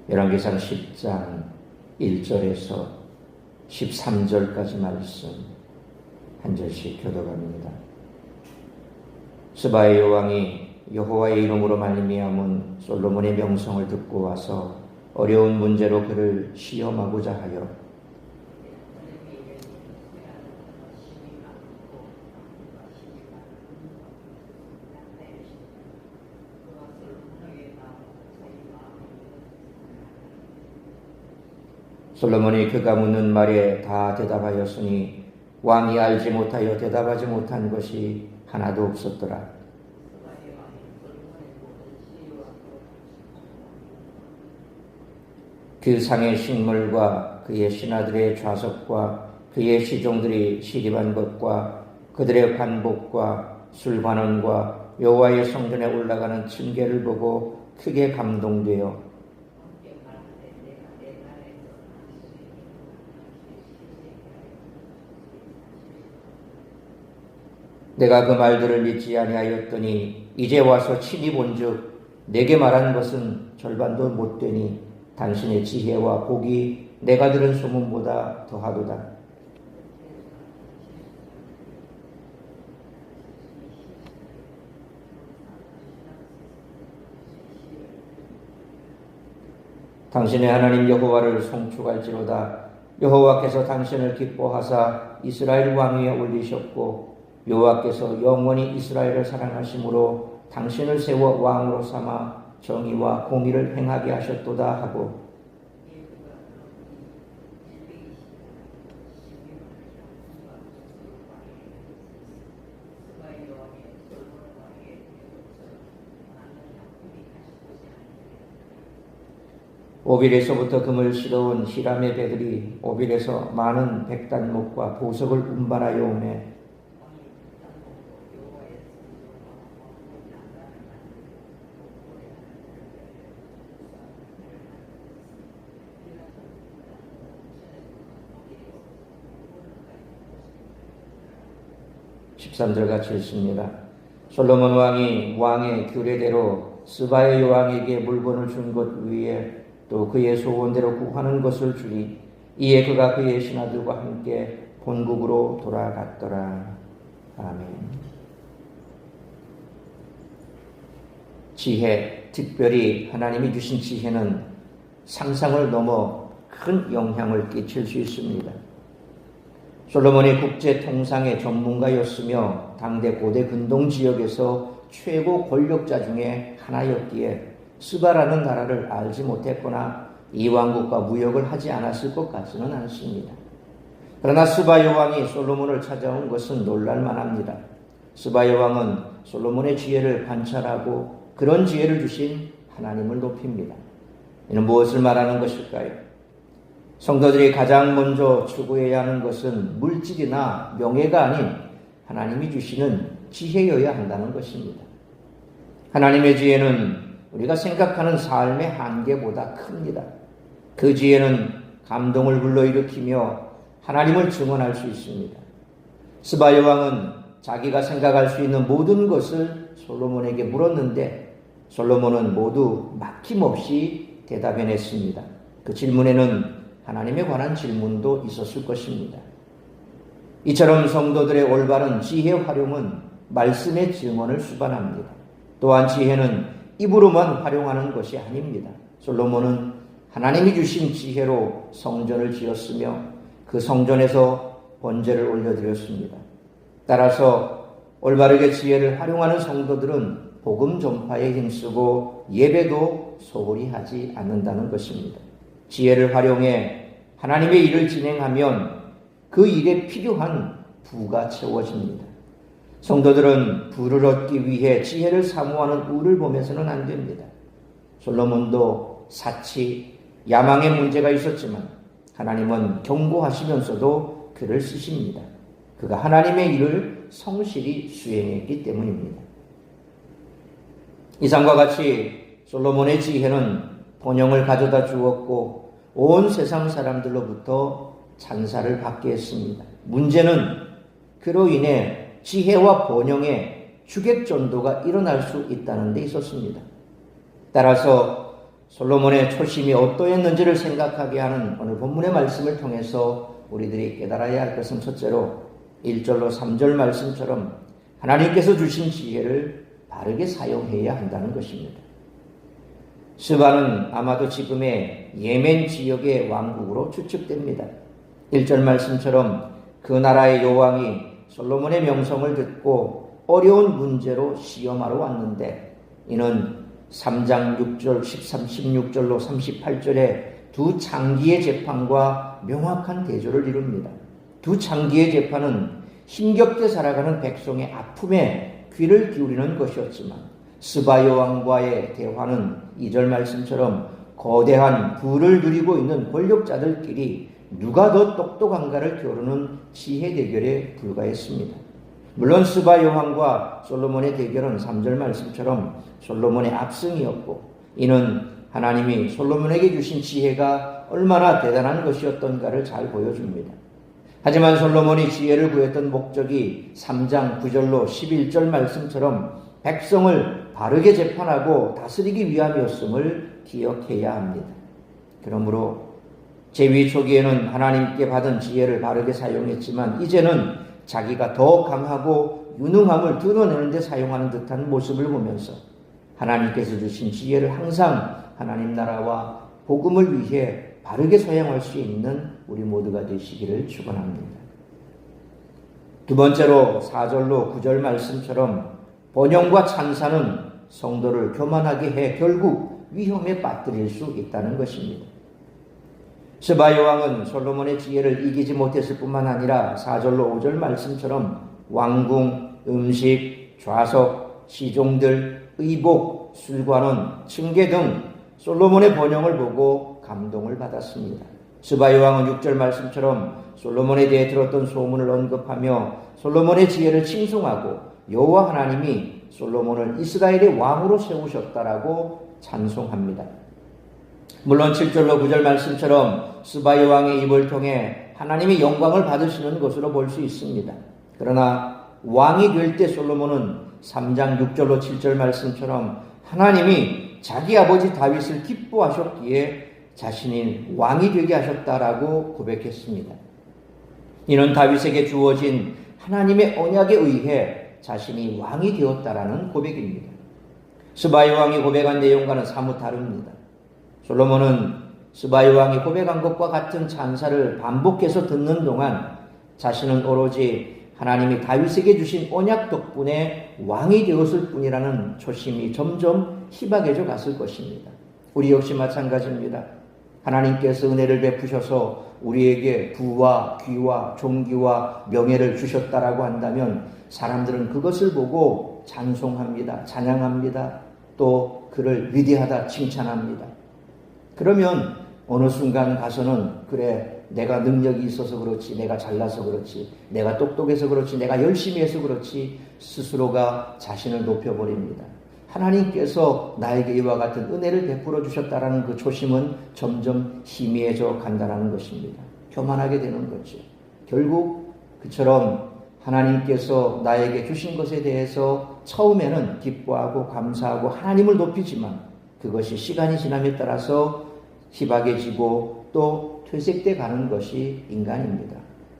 열왕기상 10장 1절에서 13절까지 말씀 한 절씩 교독합니다. 스바의 여왕이 여호와의 이름으로 말미암은 솔로몬의 명성을 듣고 와서 어려운 문제로 그를 시험하고자 하여 솔로몬이 그가 묻는 말에 다 대답하였으니 왕이 알지 못하여 대답하지 못한 것이 하나도 없었더라. 그 상의 식물과 그의 신하들의 좌석과 그의 시종들이 시립한 것과 그들의 관복과 술관원과 여호와의 성전에 올라가는 층계를 보고 크게 감동되어 내가 그 말들을 믿지 아니하였더니 이제 와서 친히 본즉 내게 말한 것은 절반도 못되니 당신의 지혜와 복이 내가 들은 소문보다 더하도다. 당신의 하나님 여호와를 송축할지로다. 여호와께서 당신을 기뻐하사 이스라엘 왕 위에 올리셨고 여호와께서 영원히 이스라엘을 사랑하심으로 당신을 세워 왕으로 삼아 정의와 공의를 행하게 하셨도다 하고 오빌에서부터 금을 실어온 히람의 배들이 오빌에서 많은 백단목과 보석을 운반하여 오매 13절 같이 읽습니다. 솔로몬 왕이 왕의 규례대로 스바의 여왕에게 물건을 준 것 위에 또 그의 소원대로 구하는 것을 주니 이에 그가 그의 신하들과 함께 본국으로 돌아갔더라. 아멘. 지혜, 특별히 하나님이 주신 지혜는 상상을 넘어 큰 영향을 끼칠 수 있습니다. 솔로몬이 국제 통상의 전문가였으며 당대 고대 근동 지역에서 최고 권력자 중에 하나였기에 스바라는 나라를 알지 못했거나 이 왕국과 무역을 하지 않았을 것 같지는 않습니다. 그러나 스바 여왕이 솔로몬을 찾아온 것은 놀랄만합니다. 스바 여왕은 솔로몬의 지혜를 관찰하고 그런 지혜를 주신 하나님을 높입니다. 이는 무엇을 말하는 것일까요? 성도들이 가장 먼저 추구해야 하는 것은 물질이나 명예가 아닌 하나님이 주시는 지혜여야 한다는 것입니다. 하나님의 지혜는 우리가 생각하는 삶의 한계보다 큽니다. 그 지혜는 감동을 불러일으키며 하나님을 증언할 수 있습니다. 스바 여왕은 자기가 생각할 수 있는 모든 것을 솔로몬에게 물었는데 솔로몬은 모두 막힘없이 대답해냈습니다. 그 질문에는 하나님에 관한 질문도 있었을 것입니다. 이처럼 성도들의 올바른 지혜 활용은 말씀의 증언을 수반합니다. 또한 지혜는 입으로만 활용하는 것이 아닙니다. 솔로몬은 하나님이 주신 지혜로 성전을 지었으며 그 성전에서 번제를 올려드렸습니다. 따라서 올바르게 지혜를 활용하는 성도들은 복음 전파에 힘쓰고 예배도 소홀히 하지 않는다는 것입니다. 지혜를 활용해 하나님의 일을 진행하면 그 일에 필요한 부가 채워집니다. 성도들은 부를 얻기 위해 지혜를 사모하는 우를 보면서는 안 됩니다. 솔로몬도 사치, 야망의 문제가 있었지만 하나님은 경고하시면서도 그를 쓰십니다. 그가 하나님의 일을 성실히 수행했기 때문입니다. 이상과 같이 솔로몬의 지혜는 번영을 가져다 주었고 온 세상 사람들로부터 찬사를 받게 했습니다. 문제는 그로 인해 지혜와 번영의 주객전도가 일어날 수 있다는 데 있었습니다. 따라서 솔로몬의 초심이 어떠했는지를 생각하게 하는 오늘 본문의 말씀을 통해서 우리들이 깨달아야 할 것은 첫째로 1절로 3절 말씀처럼 하나님께서 주신 지혜를 바르게 사용해야 한다는 것입니다. 스바는 아마도 지금의 예멘 지역의 왕국으로 추측됩니다. 1절 말씀처럼 그 나라의 여왕이 솔로몬의 명성을 듣고 어려운 문제로 시험하러 왔는데 이는 3장 6절, 13, 16절로 38절에 두 창기의 재판과 명확한 대조를 이룹니다. 두 창기의 재판은 힘겹게 살아가는 백성의 아픔에 귀를 기울이는 것이었지만 스바 여왕과의 대화는 2절 말씀처럼 거대한 부를 누리고 있는 권력자들끼리 누가 더 똑똑한가를 겨루는 지혜 대결에 불과했습니다. 물론 스바 여왕과 솔로몬의 대결은 3절 말씀처럼 솔로몬의 압승이었고 이는 하나님이 솔로몬에게 주신 지혜가 얼마나 대단한 것이었던가를 잘 보여줍니다. 하지만 솔로몬이 지혜를 구했던 목적이 3장 9절로 11절 말씀처럼 백성을 바르게 재판하고 다스리기 위함이었음을 기억해야 합니다. 그러므로 제위 초기에는 하나님께 받은 지혜를 바르게 사용했지만 이제는 자기가 더 강하고 유능함을 드러내는 데 사용하는 듯한 모습을 보면서 하나님께서 주신 지혜를 항상 하나님 나라와 복음을 위해 바르게 사용할 수 있는 우리 모두가 되시기를 축원합니다. 두 번째로 4절로 9절 말씀처럼 번영과 찬사는 성도를 교만하게 해 결국 위험에 빠뜨릴 수 있다는 것입니다. 스바 여왕은 솔로몬의 지혜를 이기지 못했을 뿐만 아니라 4절로 5절 말씀처럼 왕궁, 음식, 좌석, 시종들, 의복, 술관원, 층계 등 솔로몬의 번영을 보고 감동을 받았습니다. 스바 여왕은 6절 말씀처럼 솔로몬에 대해 들었던 소문을 언급하며 솔로몬의 지혜를 칭송하고 여호와 하나님이 솔로몬을 이스라엘의 왕으로 세우셨다라고 찬송합니다. 물론 7절로 9절 말씀처럼 스바 여왕의 입을 통해 하나님의 영광을 받으시는 것으로 볼 수 있습니다. 그러나 왕이 될 때 솔로몬은 3장 6절로 7절 말씀처럼 하나님이 자기 아버지 다윗을 기뻐하셨기에 자신이 왕이 되게 하셨다라고 고백했습니다. 이는 다윗에게 주어진 하나님의 언약에 의해 자신이 왕이 되었다라는 고백입니다. 스바 여왕이 고백한 내용과는 사뭇 다릅니다. 솔로몬은 스바 여왕이 고백한 것과 같은 찬사를 반복해서 듣는 동안 자신은 오로지 하나님이 다윗에게 주신 언약 덕분에 왕이 되었을 뿐이라는 초심이 점점 희박해져 갔을 것입니다. 우리 역시 마찬가지입니다. 하나님께서 은혜를 베푸셔서 우리에게 부와 귀와 존귀와 명예를 주셨다라고 한다면 사람들은 그것을 보고 찬송합니다. 찬양합니다. 또 그를 위대하다 칭찬합니다. 그러면 어느 순간 가서는 그래 내가 능력이 있어서 그렇지, 내가 잘나서 그렇지, 내가 똑똑해서 그렇지, 내가 열심히 해서 그렇지 스스로가 자신을 높여버립니다. 하나님께서 나에게 이와 같은 은혜를 베풀어 주셨다라는 그 초심은 점점 희미해져 간다는 것입니다. 교만하게 되는 거죠. 결국 그처럼 하나님께서 나에게 주신 것에 대해서 처음에는 기뻐하고 감사하고 하나님을 높이지만 그것이 시간이 지남에 따라서 희박해지고 또 퇴색돼 가는 것이 인간입니다.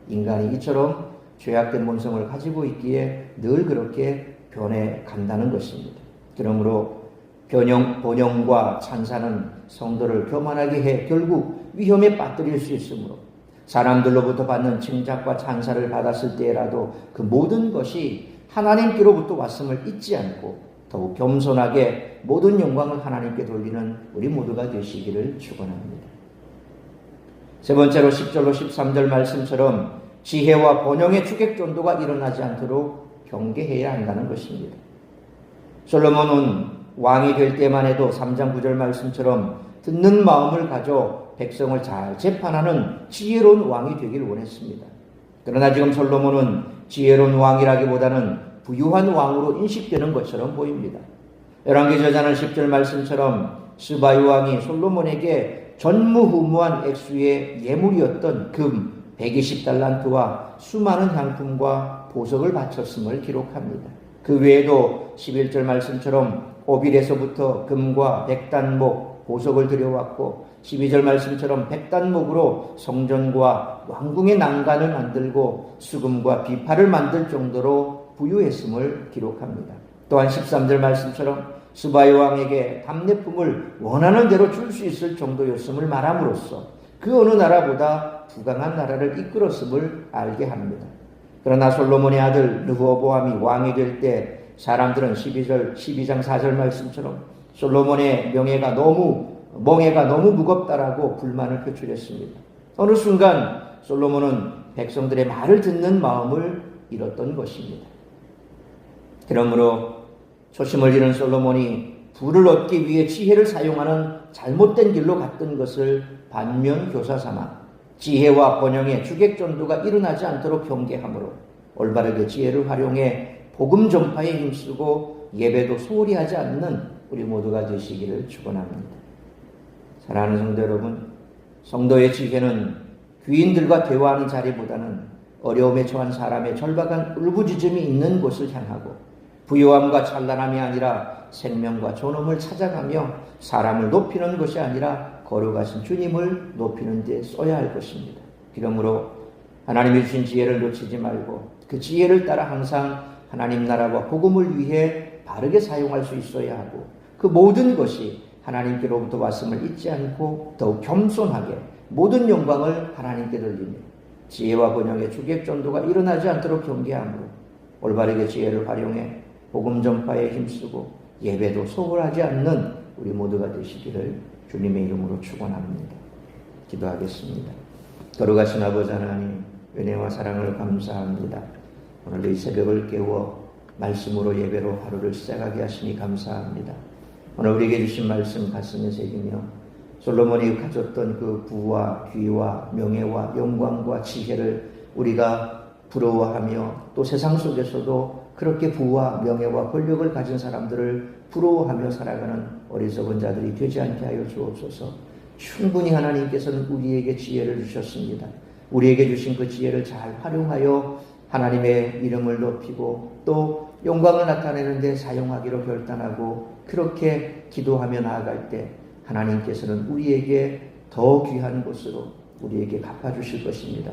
인간이 이처럼 죄악된 본성을 가지고 있기에 늘 그렇게 변해 간다는 것입니다. 그러므로 번영과 찬사는 성도를 교만하게 해 결국 위험에 빠뜨릴 수 있으므로 사람들로부터 받는 칭찬과 찬사를 받았을 때라도 그 모든 것이 하나님께로부터 왔음을 잊지 않고 더욱 겸손하게 모든 영광을 하나님께 돌리는 우리 모두가 되시기를 축원합니다. 세 번째로 10절로 13절 말씀처럼 지혜와 번영의 추격전도가 일어나지 않도록 경계해야 한다는 것입니다. 솔로몬은 왕이 될 때만 해도 3장 9절 말씀처럼 듣는 마음을 가져 백성을 잘 재판하는 지혜로운 왕이 되기를 원했습니다. 그러나 지금 솔로몬은 지혜로운 왕이라기보다는 부유한 왕으로 인식되는 것처럼 보입니다. 열왕기 저자는 10절 말씀처럼 스바 여왕이 솔로몬에게 전무후무한 액수의 예물이었던 금 120달란트와 수많은 향품과 보석을 바쳤음을 기록합니다. 그 외에도 11절 말씀처럼 오빌에서부터 금과 백단목, 보석을 들여왔고 12절 말씀처럼 백단목으로 성전과 왕궁의 난간을 만들고 수금과 비파를 만들 정도로 부유했음을 기록합니다. 또한 13절 말씀처럼 스바의 왕에게 답례품을 원하는 대로 줄 수 있을 정도였음을 말함으로써 그 어느 나라보다 부강한 나라를 이끌었음을 알게 합니다. 그러나 솔로몬의 아들 르호보암이 왕이 될 때 사람들은 12장 4절 말씀처럼 솔로몬의 멍에가 너무 무겁다라고 불만을 표출했습니다. 어느 순간 솔로몬은 백성들의 말을 듣는 마음을 잃었던 것입니다. 그러므로 초심을 잃은 솔로몬이 부를 얻기 위해 지혜를 사용하는 잘못된 길로 갔던 것을 반면교사 삼아 지혜와 번영의 주객전도가 일어나지 않도록 경계하므로 올바르게 지혜를 활용해 복음 전파에 힘쓰고 예배도 소홀히 하지 않는 우리 모두가 되시기를 축원합니다. 사랑하는 성도 여러분, 성도의 지혜는 귀인들과 대화하는 자리보다는 어려움에 처한 사람의 절박한 울부짖음이 있는 곳을 향하고 부요함과 찬란함이 아니라 생명과 존엄을 찾아가며 사람을 높이는 것이 아니라 거룩하신 주님을 높이는 데 써야 할 것입니다. 그러므로 하나님이 주신 지혜를 놓치지 말고 그 지혜를 따라 항상 하나님 나라와 복음을 위해 바르게 사용할 수 있어야 하고 그 모든 것이 하나님께로부터 왔음을 잊지 않고 더욱 겸손하게 모든 영광을 하나님께 돌리며 지혜와 번영의 주객전도가 일어나지 않도록 경계하므로 올바르게 지혜를 활용해 복음 전파에 힘쓰고 예배도 소홀하지 않는 우리 모두가 되시기를 주님의 이름으로 축원합니다. 기도하겠습니다. 거룩하신 아버지 하나님, 은혜와 사랑을 감사합니다. 오늘 이 새벽을 깨워 말씀으로 예배로 하루를 시작하게 하시니 감사합니다. 오늘 우리에게 주신 말씀 가슴에 새기며 솔로몬이 가졌던 그 부와 귀와 명예와 영광과 지혜를 우리가 부러워하며 또 세상 속에서도 그렇게 부와 명예와 권력을 가진 사람들을 부러워하며 살아가는 어리석은 자들이 되지 않게 하여 주옵소서. 충분히 하나님께서는 우리에게 지혜를 주셨습니다. 우리에게 주신 그 지혜를 잘 활용하여 하나님의 이름을 높이고 또 영광을 나타내는 데 사용하기로 결단하고 그렇게 기도하며 나아갈 때 하나님께서는 우리에게 더 귀한 것으로 우리에게 갚아주실 것입니다.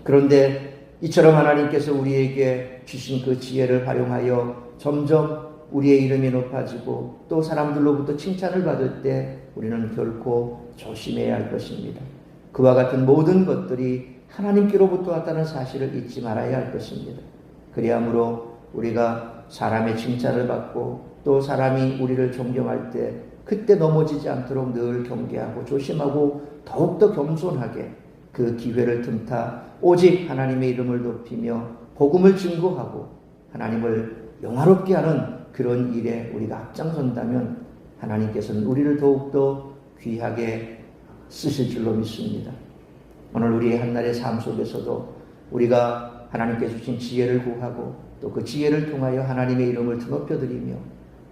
그런데 이처럼 하나님께서 우리에게 주신 그 지혜를 활용하여 점점 우리의 이름이 높아지고 또 사람들로부터 칭찬을 받을 때 우리는 결코 조심해야 할 것입니다. 그와 같은 모든 것들이 하나님께로부터 왔다는 사실을 잊지 말아야 할 것입니다. 그리하므로 우리가 사람의 칭찬을 받고 또 사람이 우리를 존경할 때 그때 넘어지지 않도록 늘 경계하고 조심하고 더욱더 겸손하게 그 기회를 틈타 오직 하나님의 이름을 높이며 복음을 증거하고 하나님을 영화롭게 하는 그런 일에 우리가 앞장선다면 하나님께서는 우리를 더욱더 귀하게 쓰실 줄로 믿습니다. 오늘 우리의 한날의 삶 속에서도 우리가 하나님께 주신 지혜를 구하고 또 그 지혜를 통하여 하나님의 이름을 드높여드리며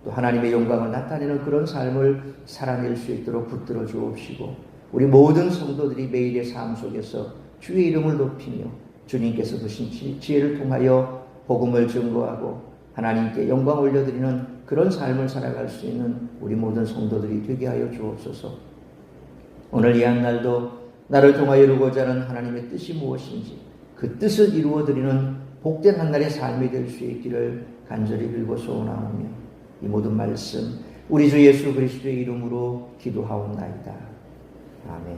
또 하나님의 영광을 나타내는 그런 삶을 살아낼 수 있도록 붙들어 주옵시고 우리 모든 성도들이 매일의 삶 속에서 주의 이름을 높이며 주님께서 주신 지혜를 통하여 복음을 증거하고 하나님께 영광 올려드리는 그런 삶을 살아갈 수 있는 우리 모든 성도들이 되게 하여 주옵소서. 오늘 이 한날도 나를 통하여 이루고자 하는 하나님의 뜻이 무엇인지 그 뜻을 이루어드리는 복된 한날의 삶이 될 수 있기를 간절히 빌고 소원하오며 이 모든 말씀 우리 주 예수 그리스도의 이름으로 기도하옵나이다. 아멘.